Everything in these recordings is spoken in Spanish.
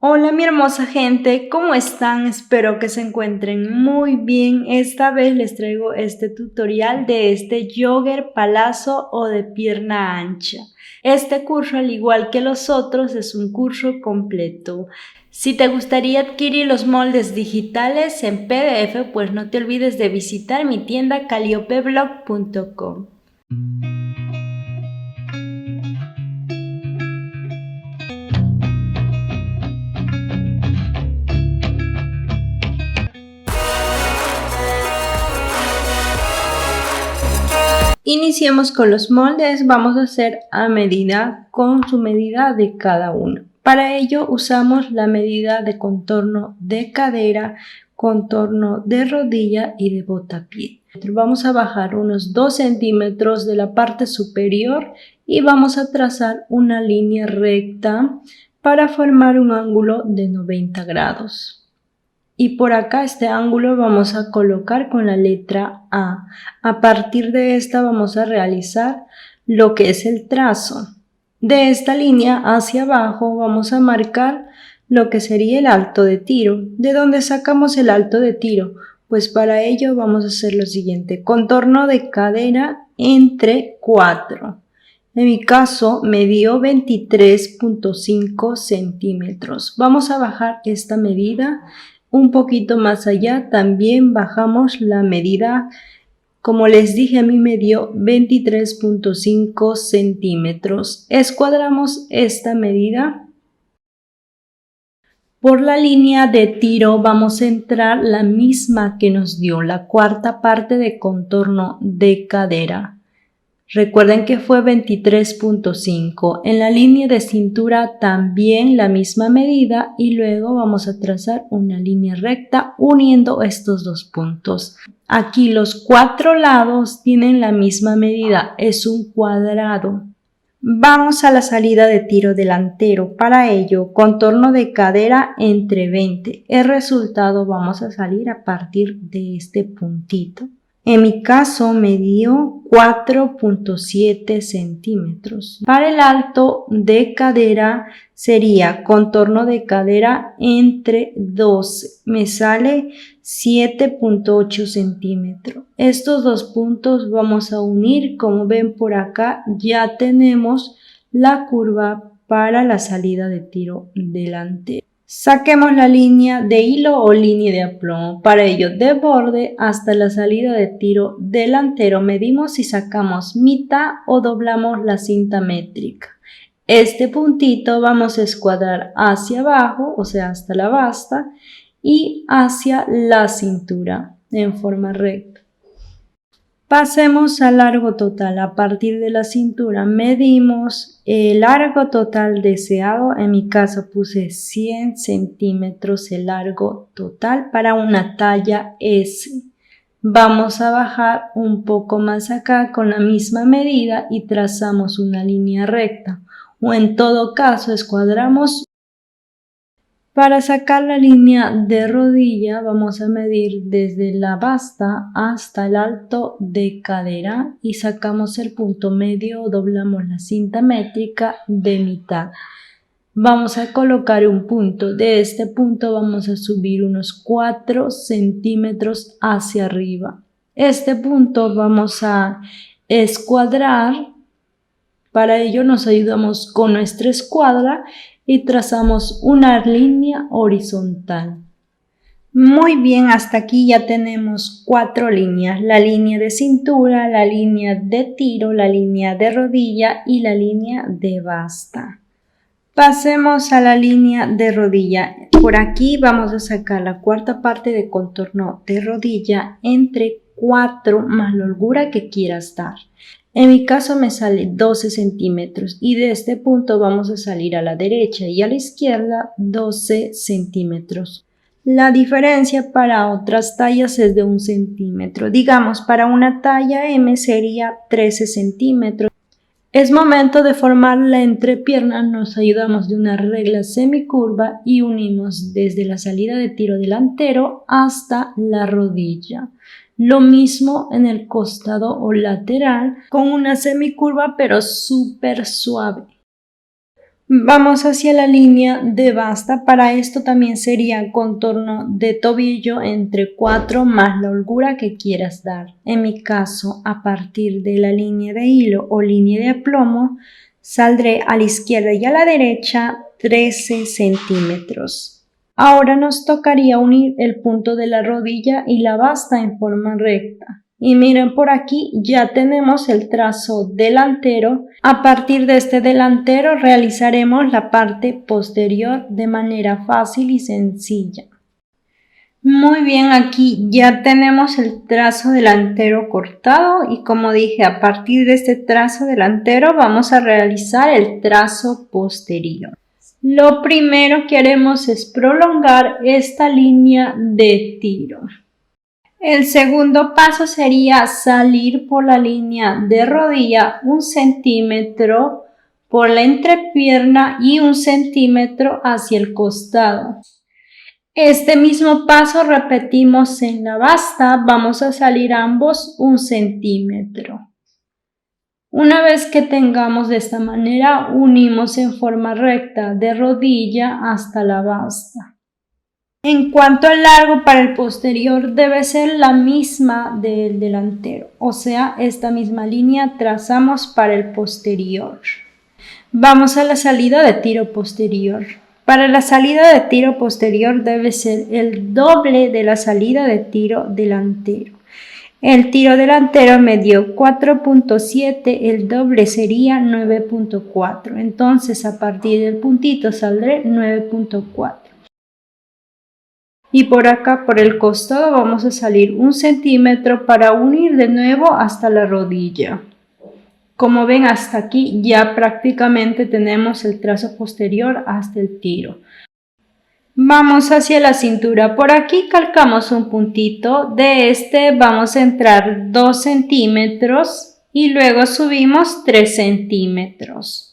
Hola mi hermosa gente, ¿cómo están? Espero que se encuentren muy bien. Esta vez les traigo este tutorial de este jogger palazo o de pierna ancha. Este curso, al igual que los otros, es un curso completo. Si te gustaría adquirir los moldes digitales en PDF, pues no te olvides de visitar mi tienda calliopeblog.com. Iniciemos con los moldes. Vamos a hacer a medida con su medida de cada uno. Para ello usamos la medida de contorno de cadera, contorno de rodilla y de botapié. Vamos a bajar unos 2 centímetros de la parte superior y vamos a trazar una línea recta para formar un ángulo de 90 grados. Y por acá este ángulo vamos a colocar con la letra A. A partir de esta vamos a realizar lo que es el trazo. De esta línea hacia abajo vamos a marcar lo que sería el alto de tiro. ¿De dónde sacamos el alto de tiro? Pues para ello vamos a hacer lo siguiente. Contorno de cadera entre 4. En mi caso me dio 23.5 centímetros. Vamos a bajar esta medida un poquito más allá. También bajamos la medida. Como les dije, a mí me dio 23.5 centímetros. Escuadramos esta medida. Por la línea de tiro vamos a entrar la misma que nos dio la cuarta parte de contorno de cadera. Recuerden que fue 23.5. En la línea de cintura también la misma medida y luego vamos a trazar una línea recta uniendo estos dos puntos. Aquí los 4 lados tienen la misma medida, es un cuadrado. Vamos a la salida de tiro delantero. Para ello, contorno de cadera entre 20. El resultado vamos a salir a partir de este puntito. En mi caso me dio 4.7 centímetros. Para el alto de cadera sería contorno de cadera entre 12. Me sale 7.8 centímetros. Estos dos puntos vamos a unir. Como ven por acá ya tenemos la curva para la salida de tiro delantero. Saquemos la línea de hilo o línea de aplomo. Para ello, de borde hasta la salida de tiro delantero medimos y sacamos mitad o doblamos la cinta métrica. Este puntito vamos a escuadrar hacia abajo, o sea, hasta la basta, y hacia la cintura en forma recta. Pasemos al largo total. A partir de la cintura medimos el largo total deseado. En mi caso puse 100 centímetros el largo total para una talla S. Vamos a bajar un poco más acá con la misma medida y trazamos una línea recta. O en todo caso escuadramos. Para sacar la línea de rodilla vamos a medir desde la basta hasta el alto de cadera y sacamos el punto medio o doblamos la cinta métrica de mitad. Vamos a colocar un punto. De este punto vamos a subir unos 4 centímetros hacia arriba. Este punto vamos a escuadrar. Para ello nos ayudamos con nuestra escuadra y trazamos una línea horizontal. Muy bien, hasta aquí ya tenemos 4 líneas. La línea de cintura, la línea de tiro, la línea de rodilla y la línea de basta. Pasemos a la línea de rodilla. Por aquí vamos a sacar la cuarta parte de contorno de rodilla entre 4 más la holgura que quieras dar. En mi caso me sale 12 centímetros y de este punto vamos a salir a la derecha y a la izquierda 12 centímetros. La diferencia para otras tallas es de 1 centímetro. Digamos, para una talla M sería 13 centímetros. Es momento de formar la entrepierna. Nos ayudamos de una regla semicurva y unimos desde la salida de tiro delantero hasta la rodilla. Lo mismo en el costado o lateral con una semicurva pero súper suave. Vamos hacia la línea de basta. Para esto también sería contorno de tobillo entre 4 más la holgura que quieras dar. En mi caso, a partir de la línea de hilo o línea de plomo, saldré a la izquierda y a la derecha 13 centímetros. Ahora nos tocaría unir el punto de la rodilla y la basta en forma recta. Y miren, por aquí ya tenemos el trazo delantero. A partir de este delantero realizaremos la parte posterior de manera fácil y sencilla. Muy bien, aquí ya tenemos el trazo delantero cortado y como dije, a partir de este trazo delantero vamos a realizar el trazo posterior. Lo primero que haremos es prolongar esta línea de tiro. El segundo paso sería salir por la línea de rodilla 1 centímetro por la entrepierna y 1 centímetro hacia el costado. Este mismo paso repetimos en la basta, vamos a salir ambos 1 centímetro. Una vez que tengamos de esta manera, unimos en forma recta de rodilla hasta la basta. En cuanto al largo para el posterior debe ser la misma del delantero, o sea, esta misma línea trazamos para el posterior. Vamos a la salida de tiro posterior. Para la salida de tiro posterior debe ser el doble de la salida de tiro delantero. El tiro delantero me dio 4.7, el doble sería 9.4, entonces a partir del puntito saldré 9.4. Y por acá por el costado vamos a salir 1 centímetro para unir de nuevo hasta la rodilla. Como ven, hasta aquí ya prácticamente tenemos el trazo posterior hasta el tiro. Vamos hacia la cintura. Por aquí calcamos un puntito. De este vamos a entrar 2 centímetros y luego subimos 3 centímetros.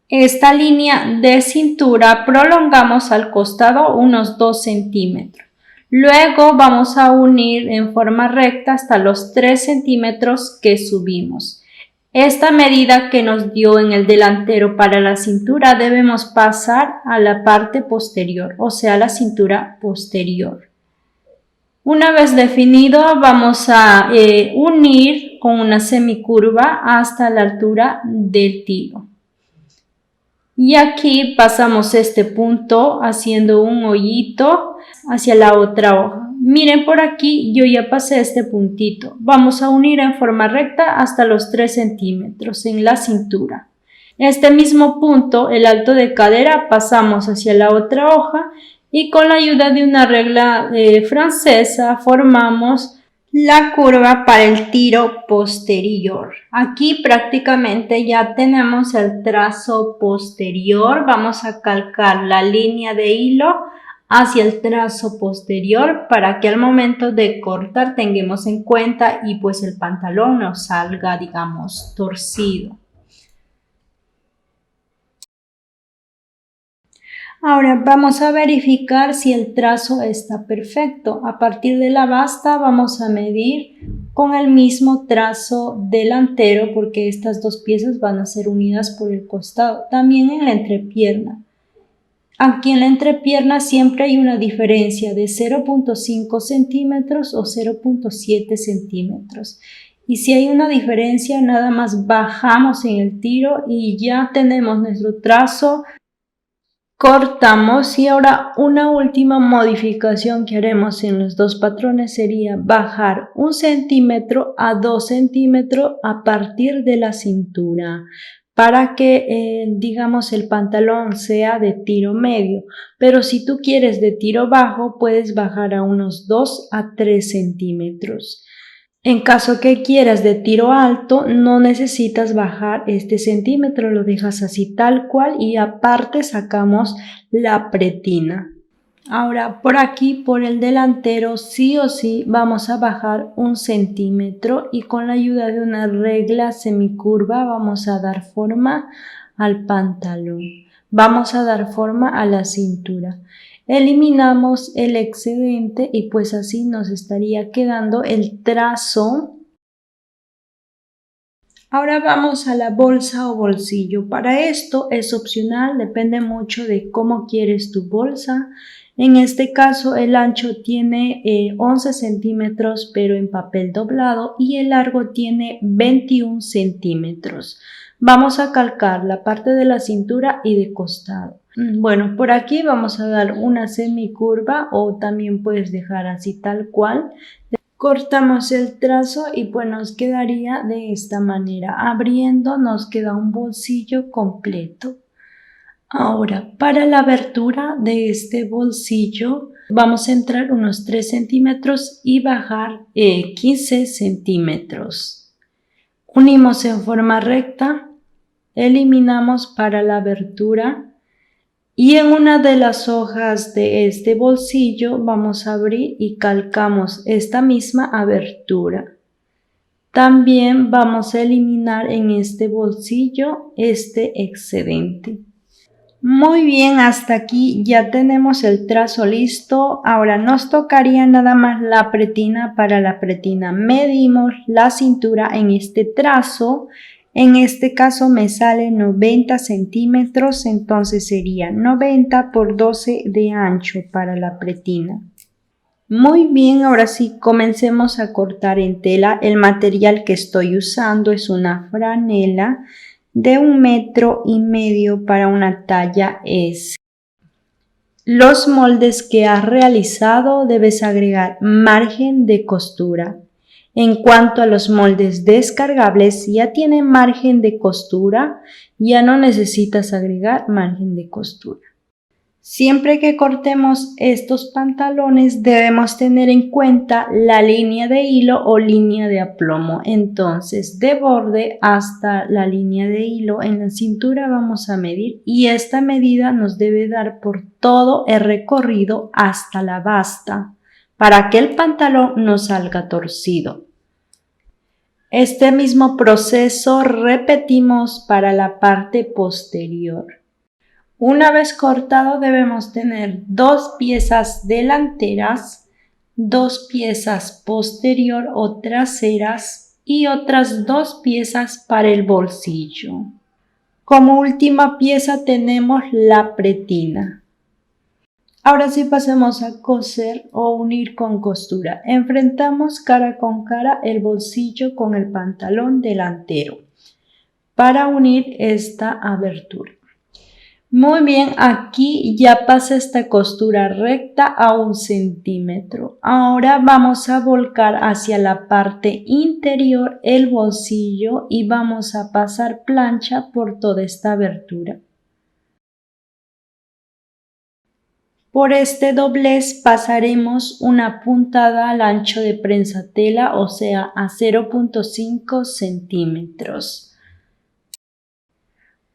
Esta línea de cintura prolongamos al costado unos 2 centímetros. Luego vamos a unir en forma recta hasta los 3 centímetros que subimos. Esta medida que nos dio en el delantero para la cintura debemos pasar a la parte posterior, o sea, la cintura posterior. Una vez definido, vamos a unir con una semicurva hasta la altura del tiro. Y aquí pasamos este punto haciendo un hoyito hacia la otra hoja. Miren, por aquí yo ya pasé este puntito. Vamos a unir en forma recta hasta los 3 centímetros en la cintura. Este mismo punto, el alto de cadera, pasamos hacia la otra hoja y con la ayuda de una regla francesa formamos la curva para el tiro posterior. Aquí prácticamente ya tenemos el trazo posterior. Vamos a calcar la línea de hilo hacia el trazo posterior para que al momento de cortar tengamos en cuenta y pues el pantalón no salga, digamos, torcido. Ahora vamos a verificar si el trazo está perfecto. A partir de la basta vamos a medir con el mismo trazo delantero porque estas dos piezas van a ser unidas por el costado. También en la entrepierna. Aquí en la entrepierna siempre hay una diferencia de 0.5 centímetros o 0.7 centímetros. Y si hay una diferencia, nada más bajamos en el tiro y ya tenemos nuestro trazo. Cortamos y ahora una última modificación que haremos en los dos patrones sería bajar 1 centímetro a 2 centímetros a partir de la cintura para que digamos el pantalón sea de tiro medio, pero si tú quieres de tiro bajo puedes bajar a unos 2 a 3 centímetros. En caso que quieras de tiro alto, no necesitas bajar este centímetro, lo dejas así tal cual y aparte sacamos la pretina. Ahora por aquí, por el delantero, sí o sí vamos a bajar 1 centímetro y con la ayuda de una regla semicurva vamos a dar forma al pantalón. Vamos a dar forma a la cintura. Eliminamos el excedente y pues así nos estaría quedando el trazo Ahora vamos a la bolsa o bolsillo. Para esto es opcional, depende mucho de cómo quieres tu bolsa. En este caso el ancho tiene 11 centímetros pero en papel doblado y el largo tiene 21 centímetros. Vamos a calcar la parte de la cintura y de costado. Bueno, por aquí vamos a dar una semicurva o también puedes dejar así tal cual. Cortamos el trazo y pues nos quedaría de esta manera. Abriendo nos queda un bolsillo completo. Ahora, para la abertura de este bolsillo vamos a entrar unos 3 centímetros y bajar 15 centímetros. Unimos en forma recta, eliminamos para la abertura y en una de las hojas de este bolsillo vamos a abrir y calcamos esta misma abertura. También vamos a eliminar en este bolsillo este excedente. Muy bien, hasta aquí ya tenemos el trazo listo. Ahora nos tocaría nada más la pretina. Para la pretina medimos la cintura en este trazo. En este caso me sale 90 centímetros, entonces sería 90 por 12 de ancho para la pretina. Muy bien, ahora sí comencemos a cortar en tela. El material que estoy usando es una franela de 1,5 metros para una talla S. Los moldes que has realizado debes agregar margen de costura. En cuanto a los moldes descargables, ya tienen margen de costura, ya no necesitas agregar margen de costura. Siempre que cortemos estos pantalones debemos tener en cuenta la línea de hilo o línea de aplomo. Entonces, de borde hasta la línea de hilo en la cintura vamos a medir y esta medida nos debe dar por todo el recorrido hasta la basta para que el pantalón no salga torcido. Este mismo proceso repetimos para la parte posterior. Una vez cortado debemos tener 2 piezas delanteras, 2 piezas posterior o traseras y otras 2 piezas para el bolsillo. Como última pieza tenemos la pretina. Ahora sí pasemos a coser o unir con costura. Enfrentamos cara con cara el bolsillo con el pantalón delantero para unir esta abertura. Muy bien, aquí ya pasa esta costura recta a 1 centímetro. Ahora vamos a volcar hacia la parte interior el bolsillo y vamos a pasar plancha por toda esta abertura. Por este doblez pasaremos una puntada al ancho de prensa tela, o sea, a 0,5 centímetros.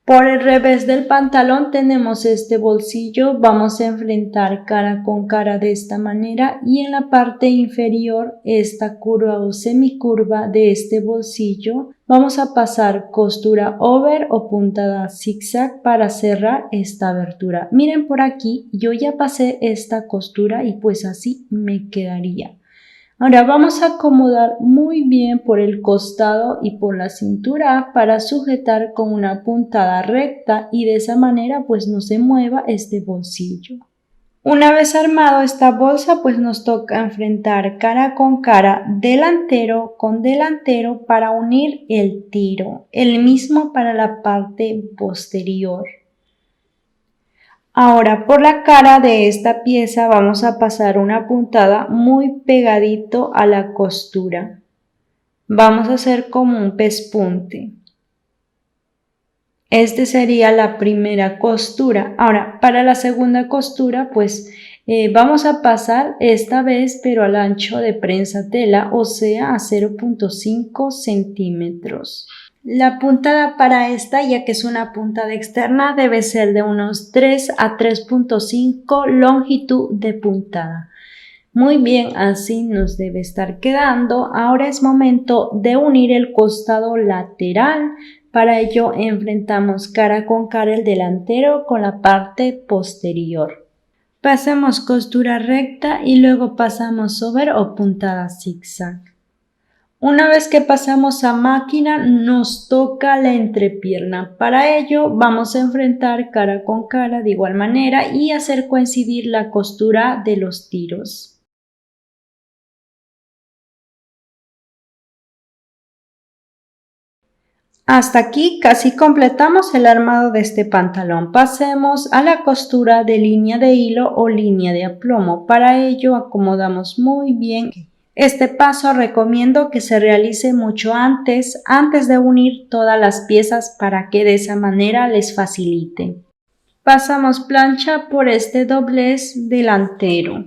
Por el revés del pantalón tenemos este bolsillo, vamos a enfrentar cara con cara de esta manera y en la parte inferior esta curva o semicurva de este bolsillo vamos a pasar costura over o puntada zigzag para cerrar esta abertura. Miren por aquí, yo ya pasé esta costura y pues así me quedaría. Ahora vamos a acomodar muy bien por el costado y por la cintura para sujetar con una puntada recta y de esa manera pues no se mueva este bolsillo. Una vez armado esta bolsa pues nos toca enfrentar cara con cara, delantero con delantero para unir el tiro, el mismo para la parte posterior. Ahora por la cara de esta pieza vamos a pasar una puntada muy pegadito a la costura. Vamos a hacer como un pespunte. Este sería la primera costura. Ahora para la segunda costura pues vamos a pasar esta vez pero al ancho de prensa tela, o sea a 0,5 centímetros. La puntada para esta, ya que es una puntada externa, debe ser de unos 3 a 3,5 longitud de puntada. Muy bien, así nos debe estar quedando. Ahora es momento de unir el costado lateral. Para ello enfrentamos cara con cara el delantero con la parte posterior. Pasamos costura recta y luego pasamos over o puntada zigzag. Una vez que pasamos a máquina, nos toca la entrepierna. Para ello vamos a enfrentar cara con cara de igual manera y hacer coincidir la costura de los tiros. Hasta aquí casi completamos el armado de este pantalón. Pasemos a la costura de línea de hilo o línea de aplomo. Para ello acomodamos muy bien. Este paso recomiendo que se realice mucho antes de unir todas las piezas para que de esa manera les facilite. Pasamos plancha por este doblez delantero.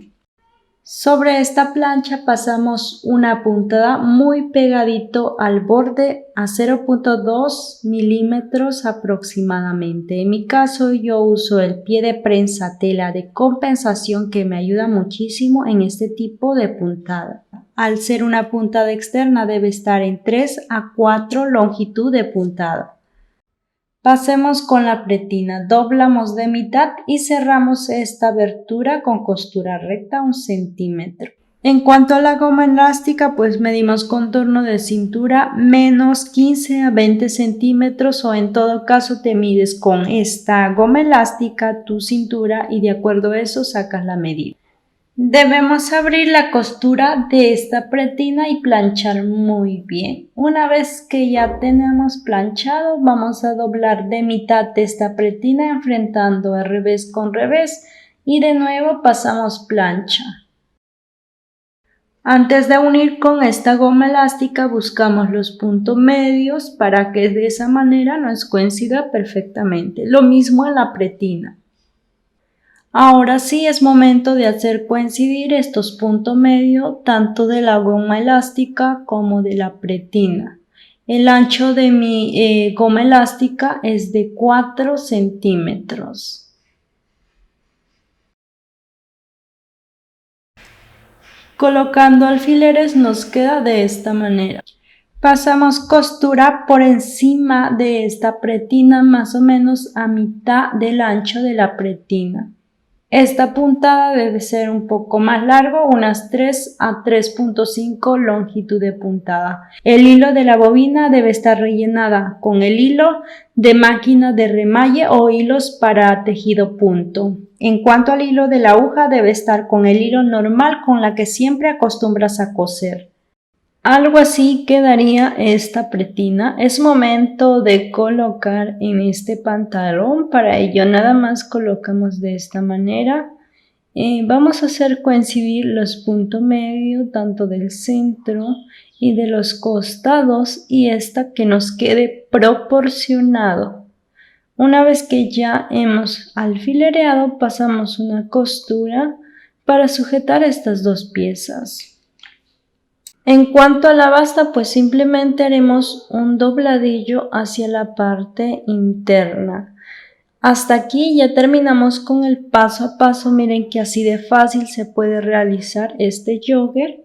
Sobre esta plancha pasamos una puntada muy pegadito al borde a 0.2 milímetros aproximadamente. En mi caso yo uso el pie de prensa tela de compensación que me ayuda muchísimo en este tipo de puntada. Al ser una puntada externa debe estar en 3 a 4 longitud de puntada. Pasemos con la pretina, doblamos de mitad y cerramos esta abertura con costura recta 1 centímetro. En cuanto a la goma elástica, pues medimos contorno de cintura menos 15 a 20 centímetros o en todo caso te mides con esta goma elástica tu cintura y de acuerdo a eso sacas la medida. Debemos abrir la costura de esta pretina y planchar muy bien. Una vez que ya tenemos planchado, vamos a doblar de mitad de esta pretina enfrentando el revés con revés y de nuevo pasamos plancha. Antes de unir con esta goma elástica buscamos los puntos medios para que de esa manera nos coincida perfectamente. Lo mismo en la pretina. Ahora sí es momento de hacer coincidir estos puntos medios tanto de la goma elástica como de la pretina. El ancho de mi goma elástica es de 4 centímetros. Colocando alfileres nos queda de esta manera. Pasamos costura por encima de esta pretina más o menos a mitad del ancho de la pretina. Esta puntada debe ser un poco más largo, unas 3 a 3.5 longitud de puntada. El hilo de la bobina debe estar rellenada con el hilo de máquina de remalle o hilos para tejido punto. En cuanto al hilo de la aguja, debe estar con el hilo normal con la que siempre acostumbras a coser. Algo así quedaría esta pretina. Es momento de colocar en este pantalón. Para ello nada más colocamos de esta manera. Vamos a hacer coincidir los puntos medios tanto del centro y de los costados y esta que nos quede proporcionado. Una vez que ya hemos alfilereado, pasamos una costura para sujetar estas dos piezas. En cuanto a la basta, pues simplemente haremos un dobladillo hacia la parte interna. Hasta aquí ya terminamos con el paso a paso. Miren que así de fácil se puede realizar este jogger.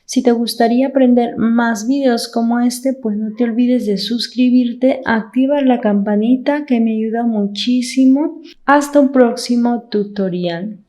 Si te gustaría aprender más videos como este, pues no te olvides de suscribirte, activar la campanita que me ayuda muchísimo. Hasta un próximo tutorial.